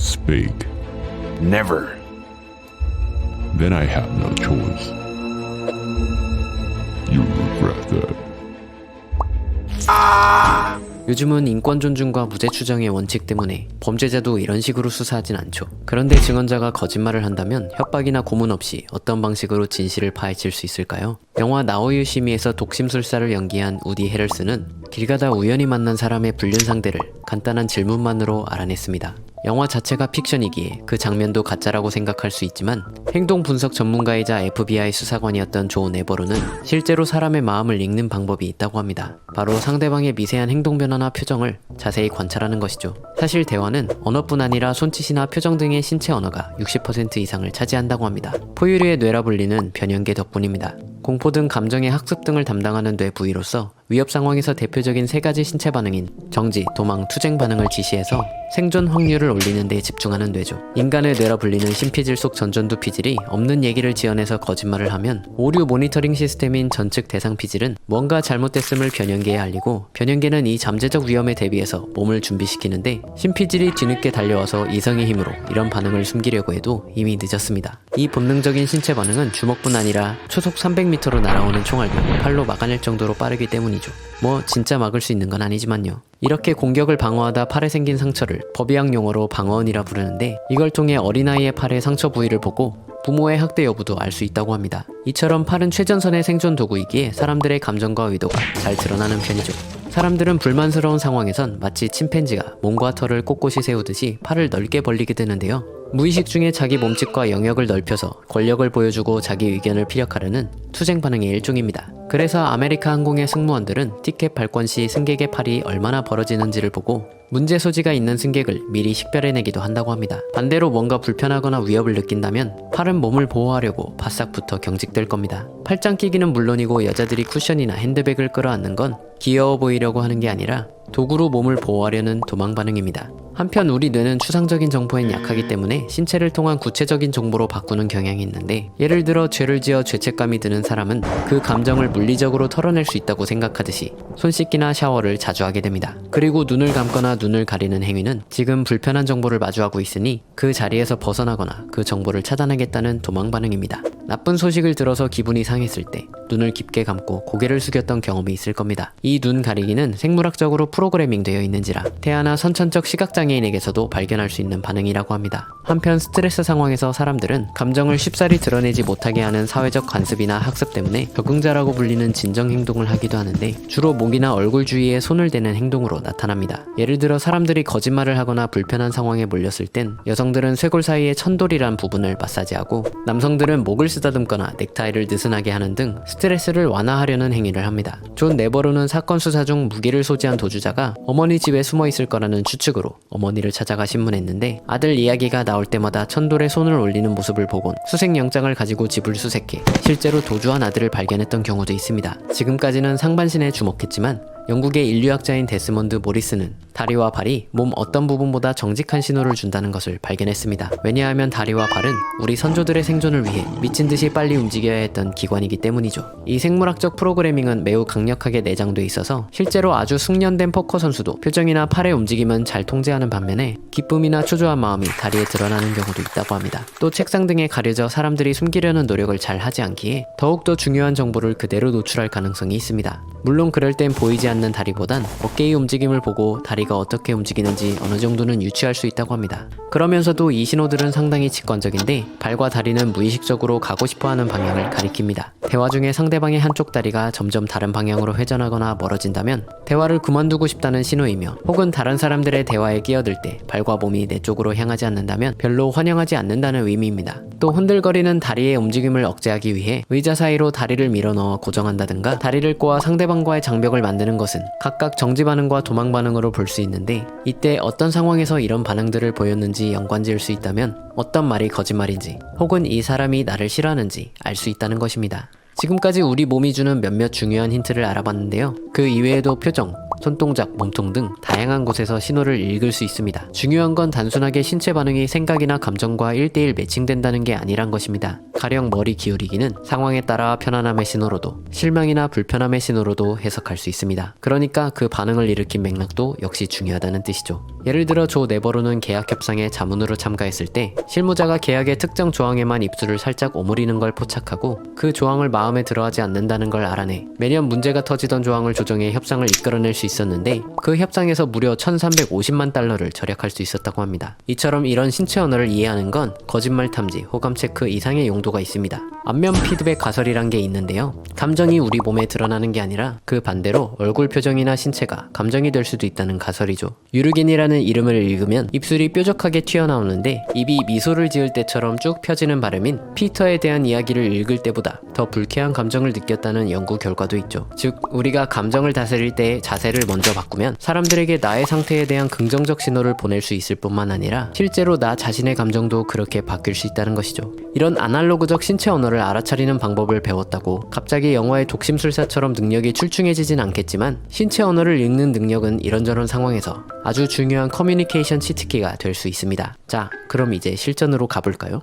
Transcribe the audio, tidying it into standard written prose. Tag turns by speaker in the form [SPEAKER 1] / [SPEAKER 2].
[SPEAKER 1] Speak.
[SPEAKER 2] Never.
[SPEAKER 1] Then I have no choice. You regret that.
[SPEAKER 3] 요즘은 인권 존중과 무죄 추정의 원칙 때문에 범죄자도 이런 식으로 수사하진 않죠. 그런데 증언자가 거짓말을 한다면 협박이나 고문 없이 어떤 방식으로 진실을 파헤칠 수 있을까요? 영화 나우 유 시미에서 독심술사를 연기한 우디 헤럴스는 길 가다 우연히 만난 사람의 불륜 상대를 간단한 질문만으로 알아냈습니다. 영화 자체가 픽션이기에 그 장면도 가짜라고 생각할 수 있지만 행동 분석 전문가이자 FBI 수사관이었던 존 에버로는 실제로 사람의 마음을 읽는 방법이 있다고 합니다. 바로 상대방의 미세한 행동 변화나 표정을 자세히 관찰하는 것이죠. 사실 대화는 언어뿐 아니라 손짓이나 표정 등의 신체 언어가 60% 이상을 차지한다고 합니다. 포유류의 뇌라 불리는 변형계 덕분입니다. 공포 등 감정의 학습 등을 담당하는 뇌 부위로서 위협 상황에서 대표적인 세 가지 신체 반응인 정지, 도망, 투쟁 반응을 지시해서 생존 확률을 올리는 데 집중하는 뇌죠. 인간의 뇌라 불리는 심피질 속 전전두 피질이 없는 얘기를 지어내서 거짓말을 하면 오류 모니터링 시스템인 전측 대상 피질은 뭔가 잘못됐음을 변형계에 알리고 변형계는 이 잠재적 위험에 대비해서 몸을 준비시키는데 심피질이 뒤늦게 달려와서 이성의 힘으로 이런 반응을 숨기려고 해도 이미 늦었습니다. 이 본능적인 신체 반응은 주먹뿐 아니라 초속 300m로 날아오는 총알도 팔로 막아낼 정도로 빠르기 때문이죠. 뭐 진짜 막을 수 있는 건 아니지만요. 이렇게 공격을 방어하다 팔에 생긴 상처를 법의학 용어로 방어은이라 부르는데 이걸 통해 어린아이의 팔의 상처 부위를 보고 부모의 학대 여부도 알 수 있다고 합니다. 이처럼 팔은 최전선의 생존 도구이기에 사람들의 감정과 의도가 잘 드러나는 편이죠. 사람들은 불만스러운 상황에선 마치 침팬지가 몸과 털을 꼿꼿이 세우듯이 팔을 넓게 벌리게 되는데요. 무의식 중에 자기 몸집과 영역을 넓혀서 권력을 보여주고 자기 의견을 피력하려는 투쟁 반응의 일종입니다. 그래서 아메리카 항공의 승무원들은 티켓 발권 시 승객의 팔이 얼마나 벌어지는지를 보고 문제 소지가 있는 승객을 미리 식별해내기도 한다고 합니다. 반대로 뭔가 불편하거나 위협을 느낀다면 팔은 몸을 보호하려고 바싹부터 경직될 겁니다. 팔짱 끼기는 물론이고 여자들이 쿠션이나 핸드백을 끌어안는 건 귀여워 보이려고 하는 게 아니라 도구로 몸을 보호하려는 도망 반응입니다. 한편 우리 뇌는 추상적인 정보엔 약하기 때문에 신체를 통한 구체적인 정보로 바꾸는 경향이 있는데 예를 들어 죄를 지어 죄책감이 드는 사람은 그 감정을 물리적으로 털어낼 수 있다고 생각하듯이 손 씻기나 샤워를 자주 하게 됩니다. 그리고 눈을 감거나 눈을 가리는 행위는 지금 불편한 정보를 마주하고 있으니 그 자리에서 벗어나거나 그 정보를 차단하겠다는 도망 반응입니다. 나쁜 소식을 들어서 기분이 상했을 때 눈을 깊게 감고 고개를 숙였던 경험이 있을 겁니다. 이 눈 가리기는 생물학적으로 프로그래밍 되어 있는지라 태아나 선천적 시각장애인에게서도 발견할 수 있는 반응이라고 합니다. 한편 스트레스 상황에서 사람들은 감정을 쉽사리 드러내지 못하게 하는 사회적 관습이나 학습 때문에 적응자라고 불리는 진정 행동을 하기도 하는데 주로 목이나 얼굴 주위에 손을 대는 행동으로 나타납니다. 예를 들어 사람들이 거짓말을 하거나 불편한 상황에 몰렸을 땐 여성들은 쇄골 사이의 천돌이란 부분을 마사지하고 남성들은 목을 쓰다듬거나 넥타이를 느슨하게 하는 등 스트레스를 완화하려는 행위를 합니다. 존 네버로는 사건 수사 중 무기를 소지한 도주자가 어머니 집에 숨어 있을 거라는 추측으로 어머니를 찾아가 신문했는데 아들 이야기가 나올 때마다 천돌에 손을 올리는 모습을 보곤 수색영장을 가지고 집을 수색해 실제로 도주한 아들을 발견했던 경우도 있습니다. 지금까지는 상반신에 주목했지만 영국의 인류학자인 데스먼드 모리스는 다리와 발이 몸 어떤 부분보다 정직한 신호를 준다는 것을 발견했습니다. 왜냐하면 다리와 발은 우리 선조들의 생존을 위해 미친 듯이 빨리 움직여야 했던 기관이기 때문이죠. 이 생물학적 프로그래밍은 매우 강력하게 내장돼 있어서 실제로 아주 숙련된 포커 선수도 표정이나 팔의 움직임은 잘 통제하는 반면에 기쁨이나 초조한 마음이 다리에 드러나는 경우도 있다고 합니다. 또 책상 등에 가려져 사람들이 숨기려는 노력을 잘 하지 않기에 더욱더 중요한 정보를 그대로 노출할 가능성이 있습니다. 물론 그럴 땐 보이지 않는 다리보단 어깨의 움직임을 보고 다리가 어떻게 움직이는지 어느 정도는 유추할 수 있다고 합니다. 그러면서도 이 신호들은 상당히 직관적인데 발과 다리는 무의식적으로 가고 싶어하는 방향을 가리킵니다. 대화 중에 상대방의 한쪽 다리가 점점 다른 방향으로 회전하거나 멀어진다면 대화를 그만두고 싶다는 신호이며 혹은 다른 사람들의 대화에 끼어들 때 발과 몸이 내 쪽으로 향하지 않는다면 별로 환영하지 않는다는 의미입니다. 또 흔들거리는 다리의 움직임을 억제하기 위해 의자 사이로 다리를 밀어넣어 고정한다든가 다리를 꼬아 상대방과의 장벽을 만드는 것은 각각 정지 반응과 도망 반응으로 볼 수 있는데 이때 어떤 상황에서 이런 반응들을 보였는지 연관지을 수 있다면 어떤 말이 거짓말인지 혹은 이 사람이 나를 싫어하는지 알 수 있다는 것입니다. 지금까지 우리 몸이 주는 몇몇 중요한 힌트를 알아봤는데요. 그 이외에도 표정, 손동작, 몸통 등 다양한 곳에서 신호를 읽을 수 있습니다. 중요한 건 단순하게 신체 반응이 생각이나 감정과 1대1 매칭된다는 게 아니란 것입니다. 가령 머리 기울이기는 상황에 따라 편안함의 신호로도 실망이나 불편함의 신호로도 해석할 수 있습니다. 그러니까 그 반응을 일으킨 맥락도 역시 중요하다는 뜻이죠. 예를 들어 조 네버로는 계약 협상에 자문으로 참가했을 때 실무자가 계약의 특정 조항에만 입술을 살짝 오므리는 걸 포착하고 그 조항을 마음에 들어하지 않는다는 걸 알아내 매년 문제가 터지던 조항을 조정해 협상을 이끌어낼 수 있었는데 그 협상에서 무려 1350만 달러를 절약할 수 있었다고 합니다. 이처럼 이런 신체 언어를 이해하는 건 거짓말 탐지, 호감 체크 이상의 용도가 있습니다. 안면 피드백 가설이란 게 있는데요. 감정이 우리 몸에 드러나는 게 아니라 그 반대로 얼굴 표정이나 신체가 감정이 될 수도 있다는 가설이죠. 유르겐이라는 이름을 읽으면 입술이 뾰족하게 튀어나오는데 입이 미소를 지을 때처럼 쭉 펴지는 발음인 피터에 대한 이야기를 읽을 때보다 더 불쾌한 감정을 느꼈다는 연구 결과도 있죠. 즉 우리가 감정을 다스릴 때 자세를 먼저 바꾸면 사람들에게 나의 상태에 대한 긍정적 신호를 보낼 수 있을 뿐만 아니라 실제로 나 자신의 감정도 그렇게 바뀔 수 있다는 것이죠. 이런 아날로그적 신체 언어를 알아차리는 방법을 배웠다고 갑자기 영화의 독심술사처럼 능력이 출중해지진 않겠지만 신체 언어를 읽는 능력은 이런저런 상황에서 아주 중요한 커뮤니케이션 치트키가 될 수 있습니다. 자, 그럼 이제 실전으로 가볼까요?